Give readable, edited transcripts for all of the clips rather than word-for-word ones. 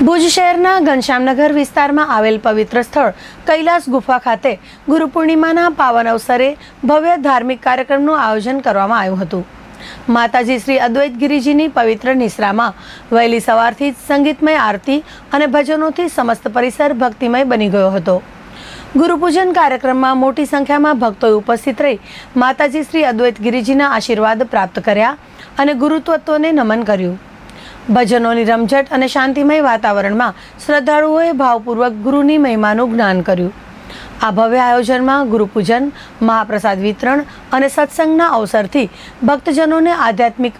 ભુજ શહેરના ઘનશ્યામનગર વિસ્તારમાં આવેલ પવિત્ર સ્થળ કૈલાસ ગુફા ખાતે ગુરુ પૂર્ણિમાના પાવન અવસરે ભવ્ય ધાર્મિક કાર્યક્રમનું આયોજન કરવામાં આવ્યું હતું। માતાજી શ્રી અદ્વૈત ગિરિજીની પવિત્ર નિશ્રામાં વહેલી સવારથી જ સંગીતમય આરતી અને ભજનોથી સમસ્ત પરિસર ભક્તિમય બની ગયો હતો। ગુરુપૂજન કાર્યક્રમમાં મોટી સંખ્યામાં ભક્તોએ ઉપસ્થિત રહી માતાજી શ્રી અદ્વૈત ગિરિજીના આશીર્વાદ પ્રાપ્ત કર્યા અને ગુરુતત્વને નમન કર્યું। ભજનોની રમઝટ અને શાંતિમય વાતાવરણમાં શ્રદ્ધાળુઓએ ભાવપૂર્વક ગુરુની મહિમાનું જ્ઞાન કર્યું। આ ભવ્ય આયોજનમાં ગુરુપૂજન, મહાપ્રસાદ વિતરણ અને સત્સંગના અવસરથી ભક્તજનોને આધ્યાત્મિક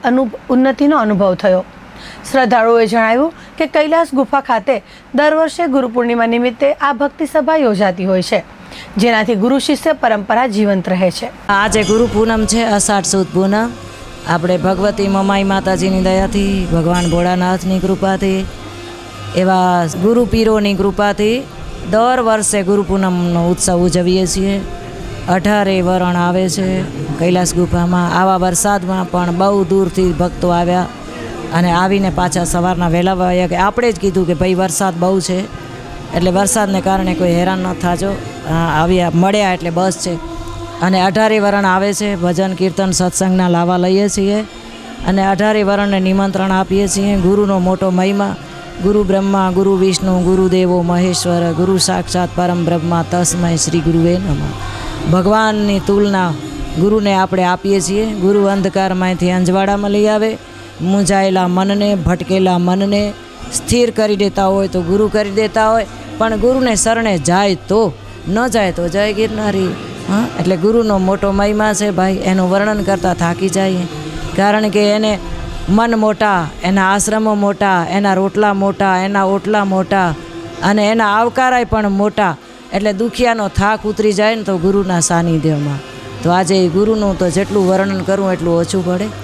ઉન્નતિનો અનુભવ થયો। શ્રદ્ધાળુઓએ જણાવ્યું કે કૈલાસ ગુફા ખાતે દર વર્ષે ગુરુ પૂર્ણિમા નિમિત્તે આ ભક્તિ સભા યોજાતી હોય છે, જેનાથી ગુરુ શિષ્ય પરંપરા જીવંત રહે છે। આજે ગુરુ પૂનમ છે, અષાઢ સુદ પૂનમ। આપણે ભગવતી મમાઈ માતાજીની દયાથી, ભગવાન ભોળાનાથની કૃપાથી, એવા ગુરુ પીરોની કૃપાથી દર વર્ષે ગુરુ પૂનમનો ઉત્સવ ઉજવીએ છીએ। 18 વરણ આવે છે કૈલાસ ગુફામાં। આવા વરસાદમાં પણ બહુ દૂરથી ભક્તો આવ્યા અને આવીને પાછા સવારના વહેલા વાગ્યા કે આપણે જ કીધું કે ભાઈ વરસાદ બહુ છે, એટલે વરસાદને કારણે કોઈ હેરાન ન થાજો, આવ્યા મળ્યા એટલે બસ છે। અને 18 વરણ આવે છે, ભજન કીર્તન સત્સંગના લાવા લઈએ છીએ અને 18 વરણને નિમંત્રણ આપીએ છીએ। ગુરુનો મોટો મહિમા, ગુરુ બ્રહ્મા, ગુરુ વિષ્ણુ, ગુરુદેવો મહેશ્વર, ગુરુ સાક્ષાત પરમ બ્રહ્મા, તસ્મય શ્રી ગુરુવે નમઃ। ભગવાનની તુલના ગુરુને આપણે આપીએ છીએ। ગુરુ અંધકારમાંથી અંજવાડામાં લઈ આવે, મૂંઝાયેલા મનને, ભટકેલા મનને સ્થિર કરી દેતા હોય તો ગુરુ કરી દેતા હોય, પણ ગુરુને શરણે જાય તો, ન જાય તો જય ગિરનારી। હા, એટલે ગુરુનો મોટો મહિમા છે ભાઈ, એનું વર્ણન કરતાં થાકી જાય, કારણ કે એને મન મોટા, એના આશ્રમો મોટા, એના રોટલા મોટા, એના ઓટલા મોટા અને એના આવકારાય પણ મોટા, એટલે દુખિયાનો થાક ઉતરી જાય ને તો ગુરુના સાનિધ્યમાં। તો આજે ગુરુનું તો જેટલું વર્ણન કરું એટલું ઓછું પડે।